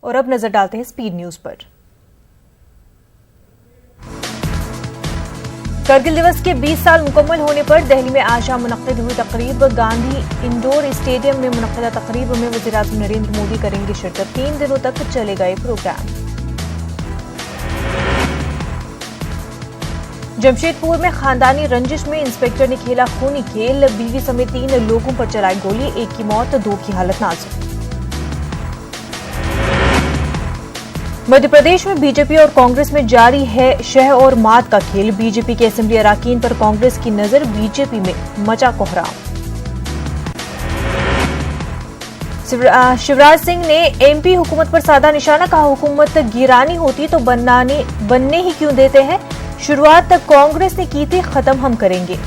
और अब नजर डालते हैं स्पीड न्यूज पर। करगिल दिवस के 20 साल मुकम्मल होने पर दिल्ली में आज शाम मुनक्किद हुई तकरीब। गांधी इंडोर स्टेडियम में मुनक्किदा तकरीब में वज़ीर-ए-आज़म नरेंद्र मोदी करेंगे शिरकत। 3 दिनों तक चलेगा ये प्रोग्राम। जमशेदपुर में खानदानी रंजिश में इंस्पेक्टर ने खेला खूनी खेल। बीवी समेत 3 लोगों पर चलाई गोली, 1 की मौत, 2 की हालत नाजुक। मध्य प्रदेश में बीजेपी और कांग्रेस में जारी है शह और मात का खेल। बीजेपी के असेंबली अराकीन पर कांग्रेस की नजर, बीजेपी में मचा कोहराम। शिवराज सिंह ने एमपी हुकूमत पर साधा निशाना, कहा हुकूमत गिरानी होती तो बनने ही क्यों देते हैं। शुरुआत तक कांग्रेस ने की थी, खत्म हम करेंगे।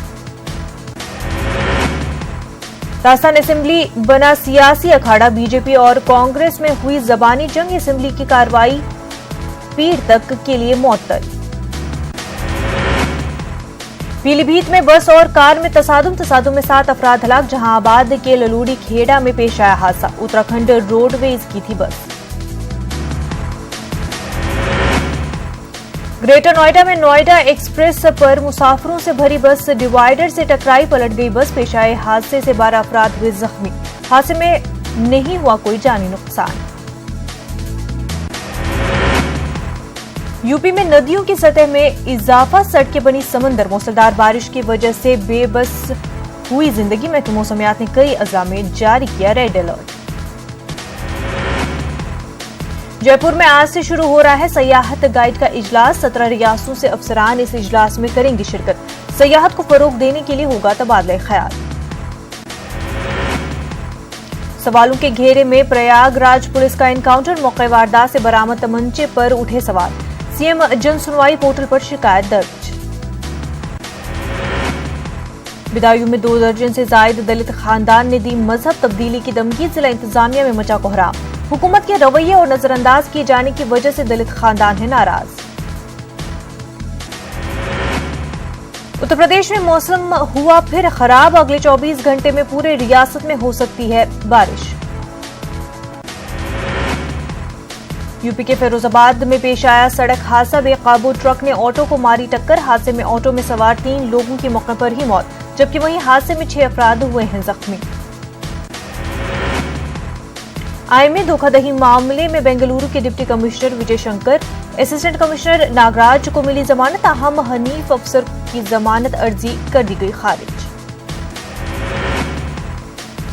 राजस्थान असेंबली बना सियासी अखाड़ा। बीजेपी और कांग्रेस में हुई जबानी जंग। असेंबली की कार्रवाई पीर तक के लिए मअतल। पीलीभीत में बस और कार में तसादुम में 7 अफराद हलाक। जहांआबाद के ललूड़ी खेड़ा में पेश आया हादसा। उत्तराखंड रोडवेज की थी बस। ग्रेटर नोएडा में नोएडा एक्सप्रेस पर मुसाफिरों से भरी बस डिवाइडर से टकराई, पलट गई बस। पेश आए हादसे से 12 अफराद हुए जख्मी। हादसे में नहीं हुआ कोई जानी नुकसान। यूपी में नदियों की सतह में इजाफा, सड़कें बनी समंदर। मूसलाधार बारिश की वजह से बेबस हुई जिंदगी। महकमा मौसमियात ने कई अजला में जारी किया रेड अलर्ट। जयपुर में आज से शुरू हो रहा है सयाहत गाइड का इजलास। 17 रियासतों से अफसरान इस इजलास में करेंगे शिरकत। सयाहत को फरोग देने के लिए होगा तबादला ख्याल। सवालों के घेरे में प्रयागराज पुलिस का एनकाउंटर। मौके वारदात से बरामद तमंचे पर उठे सवाल। सीएम जन सुनवाई पोर्टल पर शिकायत दर्ज। बदायूं में 2 दर्जन से जायद दलित खानदान ने दी मजहब तब्दीली की धमकी। जिला इंतजामिया में मचा कोहराम। हुकूमत के रवैये और नजरअंदाज किए जाने की वजह से दलित खानदान है नाराज। उत्तर प्रदेश में मौसम हुआ फिर खराब। अगले 24 घंटे में पूरे रियासत में हो सकती है बारिश। यूपी के फिरोजाबाद में पेश आया सड़क हादसा। बेकाबू ट्रक ने ऑटो को मारी टक्कर। हादसे में ऑटो में सवार 3 लोगों की मौके पर ही मौत, जबकि वहीं हादसे में 6 अफराद हुए हैं जख्मी। आईएमए धोखाधड़ी मामले में बेंगलुरु के deputy commissioner Vijay Shankar, assistant commissioner Nagraj को मिली जमानत। अहम हनीफ अफसर की जमानत अर्जी कर दी गई खारिज।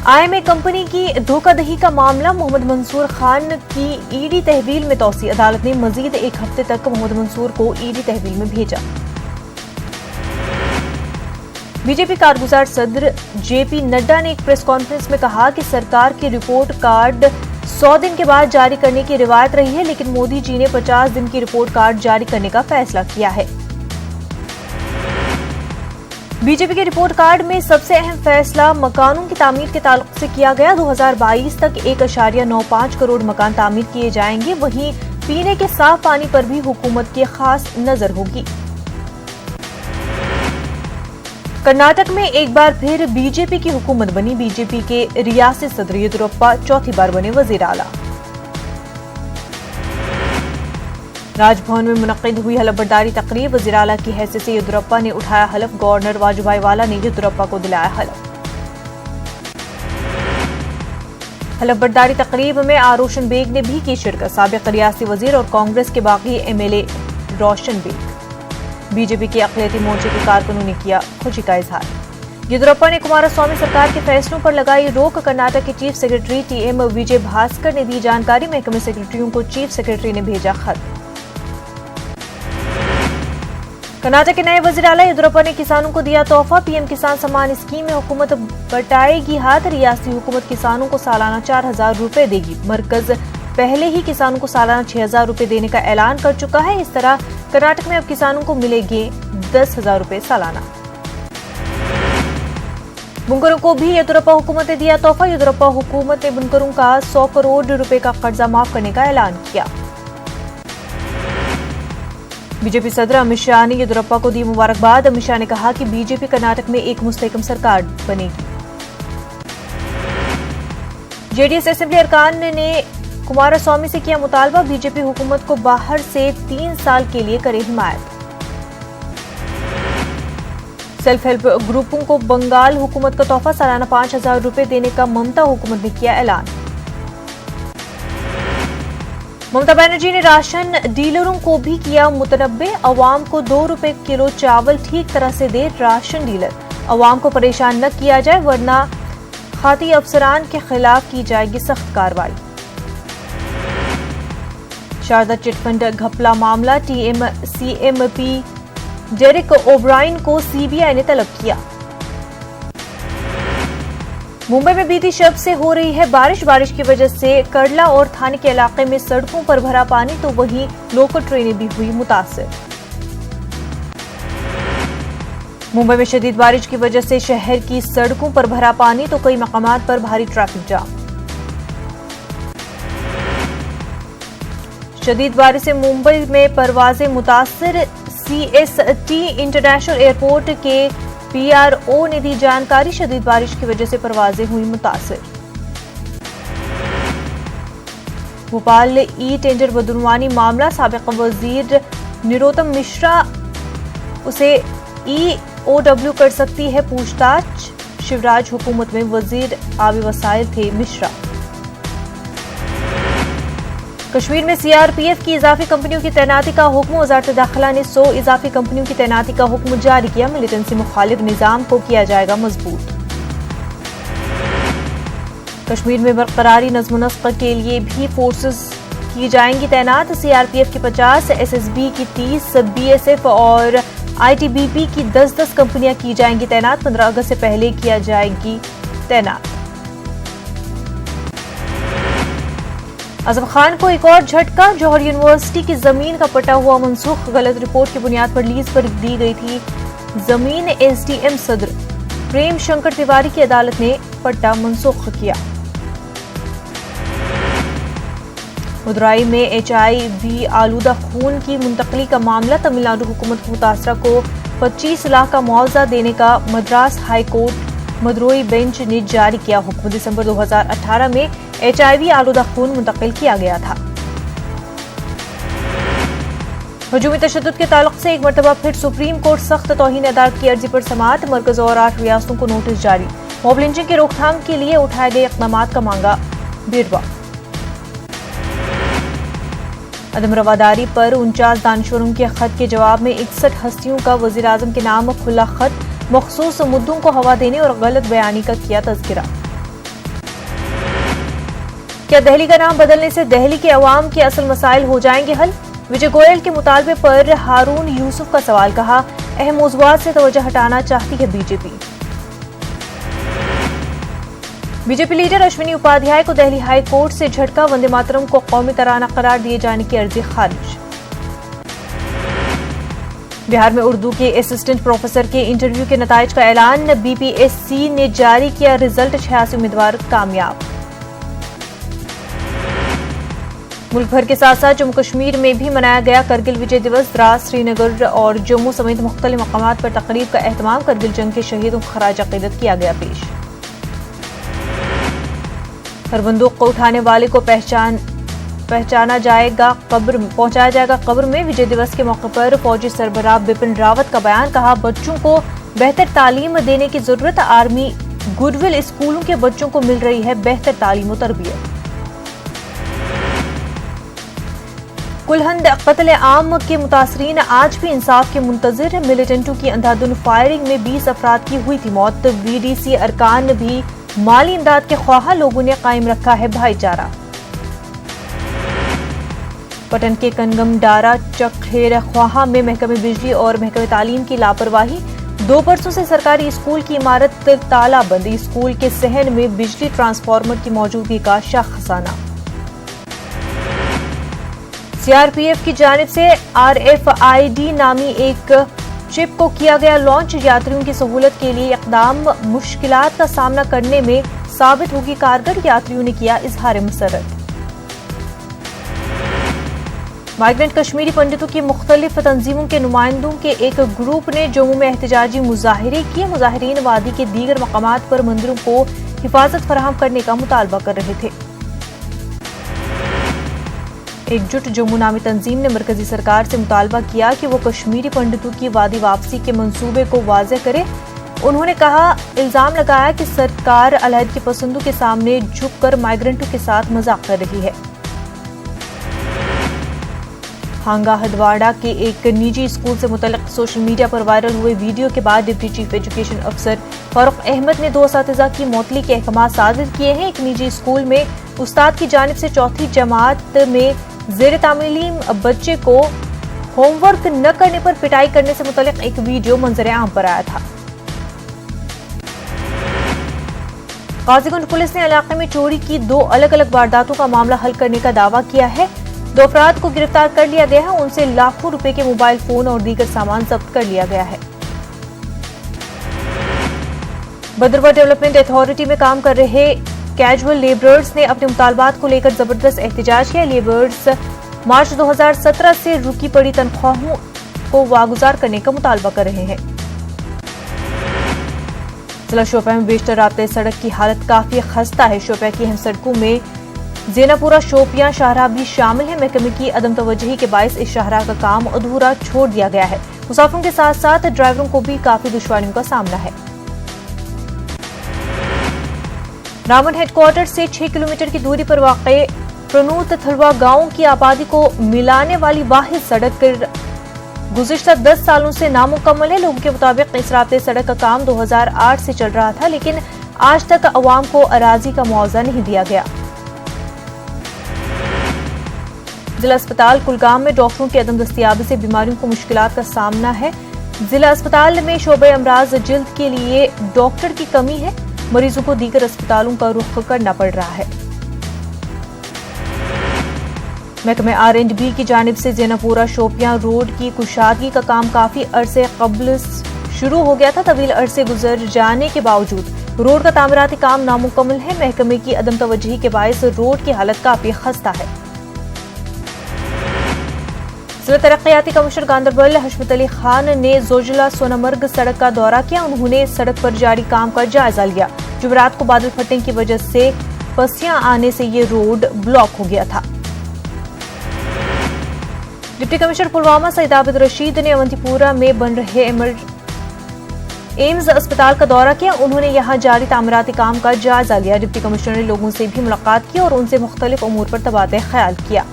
आईएमए कंपनी की धोखाधड़ी का मामला। मोहम्मद मंसूर खान की ईडी तहवील में तौसी। अदालत ने मजीद 1 हफ्ते तक मोहम्मद मंसूर को ईडी तहवील में भेजा। बीजेपी कारगुजार सदर जेपी नड्डा ने एक प्रेस कॉन्फ्रेंस में कहा कि सरकार की रिपोर्ट कार्ड 100 दिन के बाद जारी करने की रिवायत रही है, लेकिन मोदी जी ने 50 दिन की रिपोर्ट कार्ड जारी करने का फैसला किया है। बीजेपी के रिपोर्ट कार्ड में सबसे अहम फैसला मकानों की तामीर के ताल्लुक से किया गया। 2022 तक 1.95 करोड़ मकान तामीर किए जाएंगे। वहीं पीने के साफ पानी पर भी हुकूमत की खास नजर होगी। कर्नाटक में एक बार फिर बीजेपी की हुकूमत बनी। बीजेपी के रियासती सदर येदियुरप्पा चौथी बार बने वजीर आला। राजभवन में मुनक्किद हुई हलफबरदारी तकरीब। वजीर आला की हैसियत से येदियुरप्पा ने उठाया हलफ। गवर्नर वाजुभाई वाला ने येदियुरप्पा को दिलाया हलफ। हलफबरदारी तकरीब में आरोशन बेग ने भी की शिरकत। साबिक रियासती वजीर और कांग्रेस के बाकी एमएलए रोशन बेग। बीजेपी के अक़लियती मोर्चे के कारकुनों ने किया खुशी का इजहार। येदियुरप्पा ने कुमारस्वामी सरकार के फैसलों पर लगाई रोक। कर्नाटक के चीफ सेक्रेटरी टीएम विजय भास्कर ने दी जानकारी। महकमे सेक्रेटरियों को चीफ सेक्रेटरी ने भेजा खत। कर्नाटक के नए वजीर आला येदियुरप्पा ने किसानों को दिया तोहफा। पीएम किसान सम्मान स्कीम में हुकूमत बटाएगी हाथ। रियासती हुकूमत किसानों को सालाना 4,000 रुपए देगी। मरकज पहले ही किसानों को सालाना 6,000 रुपए देने का ऐलान कर चुका है। इस तरह कर्नाटक में अब किसानों को मिलेंगे 10,000 रुपए सालाना। बुनकरों को भी येदियुरप्पा हुकूमत ने दिया तोहफा। येदियुरप्पा हुकूमत ने बुनकरों का 100 करोड़ रुपए का कर्जा माफ करने का ऐलान किया। बीजेपी सदर अमित शाह ने येदियुरप्पा को दी मुबारकबाद। अमित शाह ने कहा कि बीजेपी कर्नाटक में एक मुस्तहकम सरकार बनेगी। जेडीएस असेंबली अरकान ने कुमारस्वामी से किया मुतालबा, बीजेपी हुकूमत को बाहर से 3 साल के लिए करे हिमायत। सेल्फ हेल्प ग्रुपों को बंगाल हुकूमत का तोहफा, सालाना 5,000 रुपए देने का ममता हुकूमत ने किया ऐलान। ममता बनर्जी ने राशन डीलरों को भी किया मुतनब्बे, अवाम को 2 रुपए किलो चावल ठीक तरह से दे राशन डीलर, अवाम को परेशान न किया जाए वरना खाती अफसरान के खिलाफ की जाएगी सख्त कार्रवाई। शारदा चिटफंड घपला मामला, सीएमपी डेरेक ओब्रायन को सीबीआई ने तलब किया। मुंबई में बीती शब से हो रही है बारिश की वजह से करला और थाने के इलाके में सड़कों पर भरा पानी, तो वहीं लोकल ट्रेनें भी हुई मुतासिर। मुंबई में शदीद बारिश की वजह से शहर की सड़कों पर भरा पानी, तो कई मकामात पर भारी ट्रैफिक जाम। शदीद बारिश से मुंबई में परवाजें मुतासिर, सीएसटी इंटरनेशनल एयरपोर्ट के पीआरओ ने दी जानकारी, शदीद बारिश की वजह से परवाजें हुई मुतासिर। भोपाल ई टेंडर बदनवानी मामला, साबिक वजीर निरोत्तम मिश्रा, उसे ईओडब्ल्यू कर सकती है पूछताछ, शिवराज हुकूमत में वजीर आबी वसाइल थे मिश्रा। कश्मीर में सीआरपीएफ की इजाफी कंपनियों की तैनाती का हुक्म, वजारत दाखिला ने 100 इजाफी कंपनियों की तैनाती का हुक्म जारी किया, मिलिटेंसी मुखालिफ निजाम को किया जाएगा मजबूत। कश्मीर में बरकरारी नज़्म नस्क के लिए भी फोर्सेस की जाएंगी तैनात, सीआरपीएफ की 50, एसएसबी की 30, बीएसएफ और आईटीबीपी की 10-10 कंपनियां की जाएंगी तैनात, 15 अगस्त से पहले किया जाएगी तैनात। आजम खान को एक और झटका, जौहर यूनिवर्सिटी की जमीन का पट्टा हुआ मनसूख, गलत रिपोर्ट की बुनियाद पर लीज पर दी गई थी जमीन, एसडीएम सदर प्रेम शंकर तिवारी की अदालत ने पट्टा मनसूख किया। मदुराई में एचआईवी आलूदा खून की मुंतकली का मामला, तमिलनाडु हुकूमत मुतासरा को 25 लाख का मुआवजा देने का Madras high court Madurai bench ने जारी किया हुक्म। दिसंबर 2018 में एचआईवी आलूदा खून मुंतकिल किया गया था। हजूमी तशद्दुद के ताल्लुक से एक मरतबा फिर सुप्रीम कोर्ट सख्त तौहीन अदालत की अर्जी पर समाअत, मरकज और 8 रियासतों को नोटिस जारी, मॉब लिंचिंग की रोकथाम के लिए उठाए गए इक़दामात का मांगा बिरवा। अदम रवादारी पर 49 दानश्वरों के खत के जवाब में 61 हस्तियों का वजीर आजम के नाम खुला खत, मखसूस मुद्दों को हवा देने और गलत बयानी का किया तज़किरा। क्या दिल्ली का नाम बदलने से दिल्ली के अवाम के असल मसाइल हो जाएंगे हल? विजय गोयल के मुतालबे पर हारून यूसुफ का सवाल, कहा अहम मौज़ूआत से तवज्जो हटाना चाहती है BJP. BJP leader Ashwini Upadhyay को दिल्ली हाई कोर्ट से झटका, वंदे मातरम को कौमी तराना करार दिए जाने की अर्जी खारिज। बिहार में उर्दू के असिस्टेंट प्रोफेसर के इंटरव्यू के नताइज का ऐलान, बीपीएससी ने जारी किया रिजल्ट, 86 उम्मीदवार कामयाब। मुल्क भर के साथ साथ जम्मू कश्मीर में भी मनाया गया करगिल विजय दिवस, द्रास, श्रीनगर और जम्मू समेत मुख्तलिफ मकामात पर तकरीब का एहतमाम, करगिल जंग के शहीदों को खराज अकीदत किया गया पेश। हर बंदूक को उठाने वाले को पहुंचाया जाएगा कब्र में, विजय दिवस के मौके पर फौजी सरबराह बिपिन रावत का बयान, कहा बच्चों को बेहतर तालीम देने की जरूरत, आर्मी गुडविल स्कूलों के बच्चों को मिल रही है बेहतर तालीम और तरबियत। कुलहंद कत्ल आम के मुतासरीन आज भी इंसाफ के मुंतजिर, मिलिटेंटों की अंधाधुन फायरिंग में 20 अफराद की हुई थी मौत, बीडीसी अरकान भी माली इमदाद के ख्वाहा, लोगों ने कायम रखा है भाईचारा। पटन के कनगम डारा चखेर ख्वाहा में महकमे बिजली और महकमे तालीम की लापरवाही, 2 बरसों से सरकारी स्कूल की इमारत तालाबंद, स्कूल के सहन में बिजली ट्रांसफार्मर की मौजूदगी का शाखसाना। सीआरपीएफ की जानिब से आरएफआईडी नामी एक चिप को किया गया लॉन्च, यात्रियों की सहूलत के लिए इकदाम, मुश्किलात का सामना करने में साबित होगी कारगर, यात्रियों ने किया इजहार मसरत। माइग्रेंट कश्मीरी पंडितों की मुख्तलिफ तंजीमों के नुमाइंदों के एक ग्रुप ने जम्मू में एहतजाजी मुजाहिरे किए, मुजाहिरीन वादी के दीगर मकामात पर मंदिरों को हिफाजत फराहम करने का मुतालबा कर रहे थे। एकजुट जम्मू नामी तंजीम ने मरकजी सरकार से मुतालबा किया कि वो कश्मीरी पंडितों की वादी वापसी के मंसूबे को वाज़ेह करे। उन्होंने इल्जाम लगाया कि सरकार अलहदगी पसंदों के सामने झुककर माइग्रेंटों के साथ मजाक कर रही है। हांगा हदवाड़ा के एक निजी स्कूल से मुतल्लिक सोशल मीडिया पर वायरल हुए वीडियो के बाद डिप्टी चीफ एजुकेशन अफसर फारूक अहमद ने 2 असातिज़ा की मुअत्तली के अहकाम सादिर किए हैं। एक निजी स्कूल में उस्ताद की जानिब से चौथी जमात में ज़ेर तामीलीम बच्चे को होमवर्क न करने पर पिटाई करने से मुतल्लिक एक वीडियो मंजर आम पर आया था। काजीगुंड पुलिस ने इलाके में चोरी की 2 अलग अलग वारदातों का मामला हल करने का दावा किया है। 2 अफराद को गिरफ्तार कर लिया गया है। उनसे लाखों रुपए के मोबाइल फोन और दीगर सामान जब्त कर लिया गया है। भद्रवाह डेवलपमेंट अथॉरिटी में काम कर रहे कैजुअल लेबरर्स ने अपने मुतालबात को लेकर जबरदस्त एहतजाज किया। लेबरर्स मार्च 2017 से रुकी पड़ी तनख्वाहों को वागुजार करने का मुतालबा कर रहे हैं। जिला शोपियां में बेशतर राब्ते सड़क की हालत काफी खस्ता है। शोपियां की अहम सड़कों में ज़ेनापुरा शोपियां शाहराह भी शामिल है। महकमे की अदम तवज्जुही के बायस इस शाहराह का काम अधूरा छोड़ दिया गया है। मुसाफिरों के साथ साथ ड्राइवरों को भी काफी दुश्वारियों का सामना है। रामन हेडक्वार्टर से 6 किलोमीटर की दूरी पर वाक़े प्रनूत थलवा गांव की आबादी को मिलाने वाली वाहिद सड़क गुज़िश्ता 10 सालों से नामुकम्मल है। लोगों के मुताबिक इस राब्ते सड़क का काम 2008 से चल रहा था, लेकिन आज तक अवाम को अराजी का मुआवजा नहीं दिया गया। जिला अस्पताल कुलगाम में डॉक्टरों की अदम दस्तयाबी से बीमारियों को मुश्किलात का सामना है। जिला अस्पताल में शोबे अमराज जिल्द के लिए डॉक्टर की कमी है। मरीजों को दीगर अस्पतालों का रुख करना पड़ रहा है। महकमे R&B की जानिब से ज़ेनापुरा शोपियां रोड की कुशादगी का काम काफी अरसे कबल शुरू हो गया था। तवील अरसे गुजर जाने के बावजूद रोड का तामीराती काम नामुकम्मल है। महकमे की अदम तवज्जुही के बायस रोड की हालत काफी खस्ता है। जिला तरक्याती कमिश्नर गांधरबल हशमत अली खान ने जोजिला सोनामर्ग सड़क का दौरा किया। उन्होंने सड़क पर जारी काम का जायजा लिया। जुमेरात को बादल फटने की वजह से पसियां आने से ये रोड ब्लॉक हो गया था। डिप्टी कमिश्नर पुलवामा सईद आबिद रशीद ने अवंतीपुरा में बन रहे एम्स अस्पताल का दौरा किया। उन्होंने यहां जारी तामीराती काम का जायजा लिया। डिप्टी कमिश्नर ने लोगों से भी मुलाकात की और उनसे मुख्तलिफ उमूर पर तबादला ख्याल किया।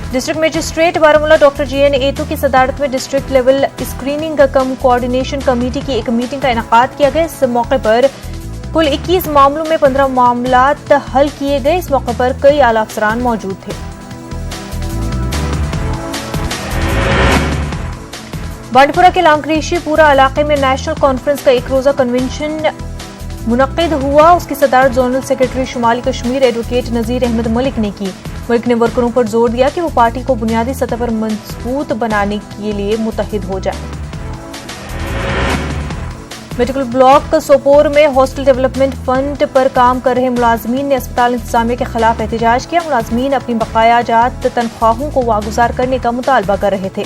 District magistrate Baramulla doctor JN एतू की सदारत में डिस्ट्रिक्ट लेवल स्क्रीनिंग कम कोऑर्डिनेशन कमेटी की एक मीटिंग का इनेकाद किया गया। इस मौके पर कुल 21 मामलों में 15 मामलात हल किए गए। इस मौके पर कई आला अफसरान मौजूद थे। बांडीपुरा के लांगरेशी पूरा इलाके में नेशनल कॉन्फ्रेंस का एक रोजा कन्वेंशन मुनक्किद हुआ। उसकी सदारत जोनल सेक्रेटरी शुमाली कश्मीर एडवोकेट नजीर अहमद मलिक ने की। मलिक ने वर्करों पर जोर दिया कि वो पार्टी को बुनियादी सतह पर मजबूत बनाने के लिए मुत्तहिद हो जाए। मेडिकल ब्लॉक सोपोर में हॉस्टल डेवलपमेंट फंड पर काम कर रहे मुलाजमीन ने अस्पताल इंतजामिया के खिलाफ एहतजाज किया। मुलाजमीन अपनी बकायाजात तनख्वाहों को वागुजार करने का मुतालबा कर रहे थे।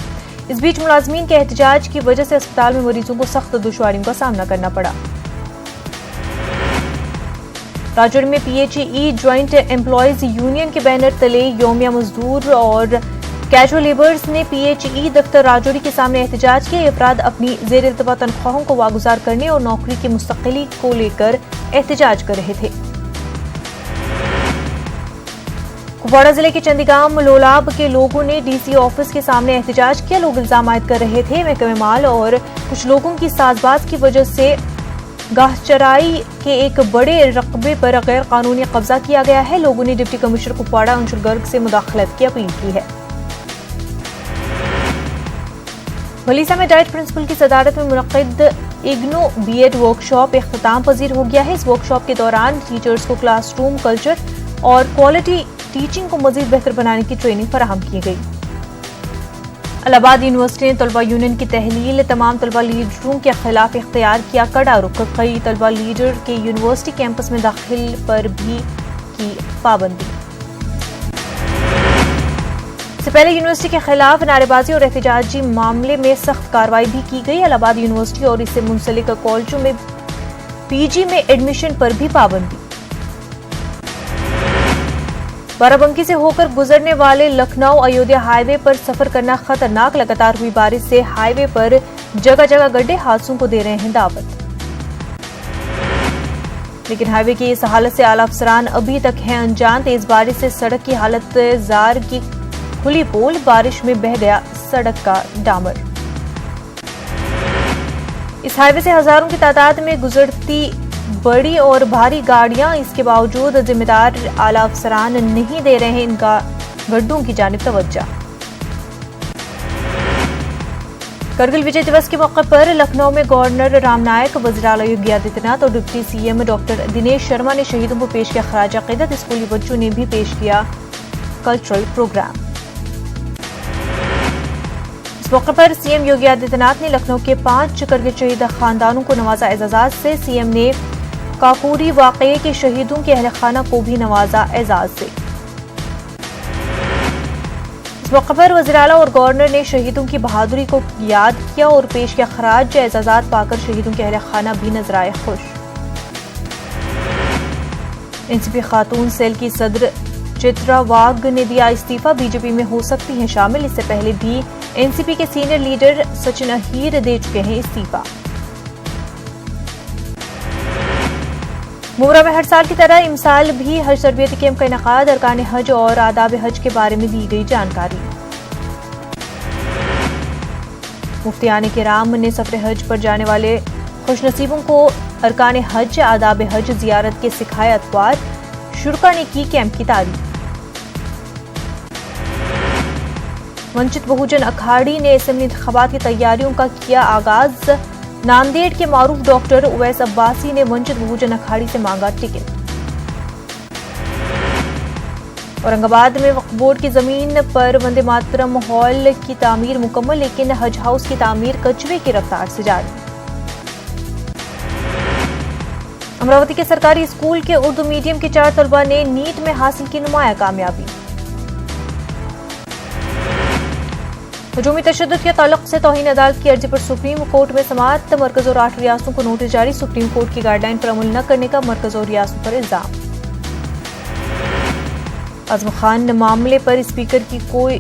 इस बीच मुलाजमीन के एहतजाज की वजह से अस्पताल में मरीजों को सख्त दुश्वारियों का सामना करना पड़ा। राजौरी में PHE ज्वाइंट एम्प्लॉयज यूनियन के बैनर तले योमिया मजदूर और कैजुअल लेबर्स ने PHE दफ्तर राजौरी के सामने एहतजाज किया। ये अफराद अपनी जेर इल्तवा तनख्वाहों को वागुजार करने और नौकरी की मुस्तकिली को लेकर एहतजाज कर रहे थे। कुपवाड़ा जिले के चंदीगाम लोलाब के लोगों ने DC ऑफिस के सामने एहतजाज किया। लोग इल्जाम आयद कर रहे थे महकमे माल और कुछ लोगों की साजबाज की वजह से गाहचराई के एक बड़े रकबे पर गैर कानूनी कब्जा किया गया है। लोगों ने डिप्टी कमिश्नर कुपवाड़ा अंशुल गर्ग से मुदाखलत की अपील की है। भलीसा में डाइट प्रिंसिपल की सदारत में मुनक्किद इग्नो B.Ed वर्कशॉप इख्तिताम पजीर हो गया है। इस वर्कशॉप के दौरान टीचर्स को क्लासरूम कल्चर और क्वालिटी टीचिंग को मजीद बेहतर बनाने की ट्रेनिंग फराहम की गई। इलाहाबाद यूनिवर्सिटी ने तलबा यूनियन की तहलील तमाम तलबा लीडरों के खिलाफ इख्तियार किया कड़ा रुख। कई तलबा लीडर के यूनिवर्सिटी कैंपस में दाखिल पर भी की पाबंदी। इससे पहले यूनिवर्सिटी के खिलाफ नारेबाजी और एहतजाजी मामले में सख्त कार्रवाई भी की गई। इलाहाबाद यूनिवर्सिटी और इससे मुंसलिक कॉलेजों में PG में एडमिशन पर भी पाबंदी। बाराबंकी से होकर गुजरने वाले लखनऊ अयोध्या हाईवे पर सफर करना खतरनाक। लगातार हुई बारिश से हाईवे पर जगह जगह गड्ढे हादसों को दे रहे हैं दावत। लेकिन हाईवे की इस हालत से आला अफसरान अभी तक हैं अनजान। तेज बारिश से सड़क की हालत जार की खुली पोल, बारिश में बह गया सड़क का डामर। इस हाईवे से हजारों की तादाद में गुजरती बड़ी और भारी गाड़ियां, इसके बावजूद जिम्मेदार आला अफसरान नहीं दे रहे हैं इनका गड्ढों की जानिब तवज्जो। करगिल विजय दिवस के मौके पर लखनऊ में गवर्नर राम नायक, वज़ीर-ए-आला योगी आदित्यनाथ और deputy CM doctor Dinesh Sharma ने शहीदों को पेश किया खराज अकीदत। स्कूली बच्चों ने भी पेश किया कल्चरल प्रोग्राम। इस मौके पर सीएम योगी आदित्यनाथ ने लखनऊ के 5 करगिल शहीद खानदानों को नवाजा। एजाज से सीएम ने काकोरी वाकये के शहीदों के अहल खाना को भी नवाजा एजाज से। इस मौके पर वज़ीर-ए-आला और गवर्नर ने शहीदों की बहादुरी को याद किया और पेश किया खराज। एजाजात पाकर शहीदों के अहल खाना भी नजर आए खुश। एनसीपी खातून सेल की सदर चित्रा वाघ ने दिया इस्तीफा, बीजेपी में हो सकती हैं शामिल। इससे पहले भी एनसीपी के सीनियर लीडर सचिन अहीर दे चुके हैं इस्तीफा। मुमरा में हर साल की तरह इमसाल भी हज तरबियती कैंप का इनेकाद, अरकान हज और आदाब हज के बारे में दी गई जानकारी। मुफ्तियान किराम ने सफर हज पर जाने वाले खुशनसीबों को अरकान हज, आदाब हज, जियारत के सिखाए अतवार। शुरका ने की कैंप की तारीफ। वंचित बहुजन अखाड़ी ने असेंबली इंतखाबात की तैयारियों का किया आगाज। नांदेड़ के मारूफ डॉक्टर उवैस अब्बासी ने वंचित बहुजन अखाड़ी से मांगा टिकट। औरंगाबाद में वक्फ बोर्ड की जमीन पर वंदे मातरम हॉल की तामीर मुकम्मल, लेकिन हज हाउस की तामीर कचरे की रफ्तार से जारी। अमरावती के सरकारी स्कूल के उर्दू मीडियम के 4 तलबा ने नीट में हासिल की नुमाया कामयाबी। हजूमी तशद्दुद के ताल्लुक से तौहीन अदालत की अर्जी पर सुप्रीम कोर्ट में समाअत। मरकज और 8 रियासतों को नोटिस जारी। सुप्रीम कोर्ट की गाइडलाइन पर अमल न करने का मरकज और रियासतों पर इल्जाम। आजम खान मामले पर स्पीकर की कोई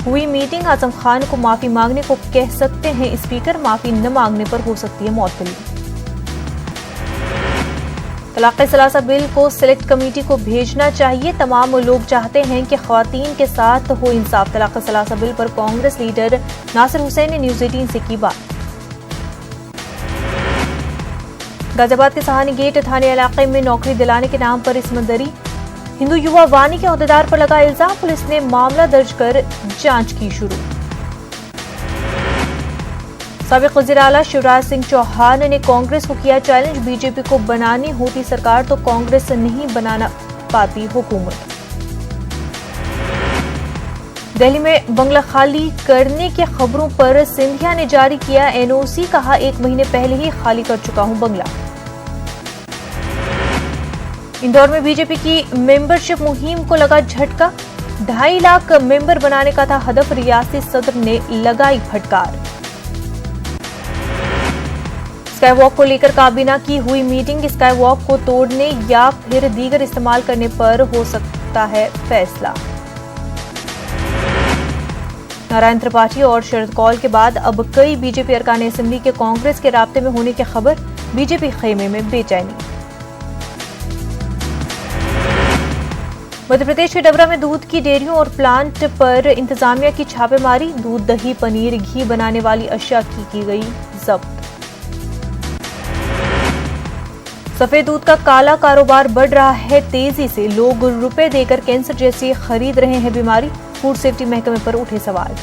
हुई मीटिंग। आजम खान को माफी मांगने को कह सकते हैं स्पीकर, माफी न मांगने पर हो सकती है मौतली। तलाक़ सलासा बिल को सिलेक्ट कमेटी को भेजना चाहिए। तमाम लोग चाहते हैं कि ख्वातीन के साथ हो इंसाफ। तलाक़ सलासा बिल पर कांग्रेस लीडर नासिर हुसैन ने न्यूज़ 18 से की बात। गाजियाबाद के सहानी गेट थाने इलाके में नौकरी दिलाने के नाम पर इस्मतदरी। हिंदू युवा वानी के अहदेदार पर लगा इल्जाम। पुलिस ने मामला दर्ज कर जांच की शुरू। साबिक वज़ीर-ए-आला शिवराज सिंह चौहान ने कांग्रेस को किया चैलेंज। बीजेपी को बनानी होती सरकार तो कांग्रेस नहीं बनाना पाती हुकूमत। दिल्ली में बंगला खाली करने की खबरों पर सिंधिया ने जारी किया एनओसी। कहा 1 महीने पहले ही खाली कर चुका हूं बंगला। इंदौर में बीजेपी की मेंबरशिप मुहिम को लगा झटका। 2.5 लाख मेंबर बनाने का था हदफ। रियासती सदर ने लगाई फटकार। स्काई वॉक को लेकर काबीना की हुई मीटिंग। स्काई वॉक को तोड़ने या फिर दीगर इस्तेमाल करने पर हो सकता है फैसला। नारायण त्रिपाठी और शरद कौल के बाद अब कई बीजेपी अरकान असेंबली के कांग्रेस के राब्ते में होने की खबर। बीजेपी खेमे में बेचैनी। मध्य प्रदेश के डबरा में दूध की डेयरियों और प्लांट पर इंतजामिया की छापेमारी। दूध, दही, पनीर, घी बनाने वाली अशिया की गई जब्त। सफेद दूध का काला कारोबार बढ़ रहा है तेजी से। लोग रुपए देकर कैंसर जैसी खरीद रहे हैं बीमारी। फूड सेफ्टी महकमे पर उठे सवाल।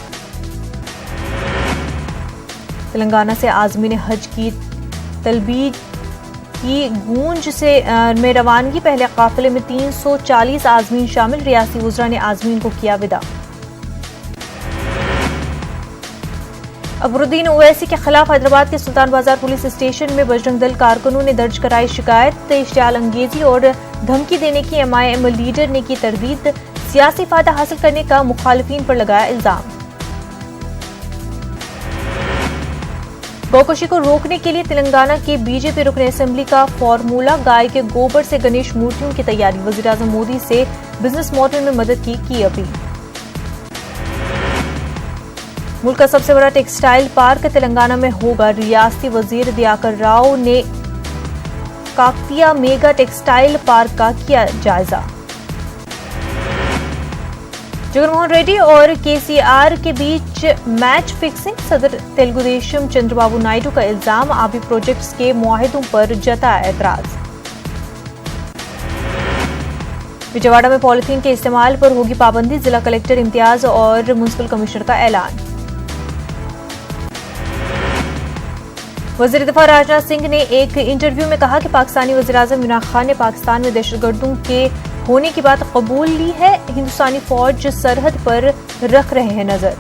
तेलंगाना से आजमीन हज की तलबीज की गूंज से में रवानगी। पहले काफिले में 340 आजमीन शामिल। रियासी वुज़रा ने आजमीन को किया विदा। अकबरुद्दीन ओवैसी के खिलाफ हैदराबाद के सुल्तान बाजार पुलिस स्टेशन में बजरंग दल कारकुनों ने दर्ज कराई शिकायत। इश्तियाल अंगेजी और धमकी देने की एमआईएम लीडर ने की तरदीद। सियासी फायदा हासिल करने का मुखालिफिन पर लगाया इल्जाम। गौकशी को रोकने के लिए तेलंगाना के बीजेपी रुकन असेंबली का फॉर्मूला। गाय के गोबर से गणेश मूर्तियों की तैयारी। वज़ीर-ए-आज़म मोदी से बिजनेस मॉडल में मदद की अपील। मुल्क का सबसे बड़ा टेक्सटाइल पार्क तेलंगाना में होगा। रियासती वजीर दियाकर राव ने काकतिया मेगा टेक्सटाइल पार्क का किया जायजा। जगनमोहन रेड्डी और केसीआर के बीच मैच फिक्सिंग, सदर तेलुगुदेशम चंद्रबाबू नायडू का इल्जाम, आबी प्रोजेक्ट्स के मुआहिदों पर जताया एतराज। विजयवाड़ा में पॉलिथीन के इस्तेमाल पर होगी पाबंदी, जिला कलेक्टर इम्तियाज और म्युनिसिपल कमिश्नर का ऐलान। वजीर दिफा राजनाथ सिंह ने एक इंटरव्यू में कहा कि पाकिस्तानी वज़ीर-ए-आज़म इमरान खान ने पाकिस्तान में दहशतगर्दों के होने की बात कबूल ली है। हिंदुस्तानी फौज सरहद पर रख रहे हैं नजर।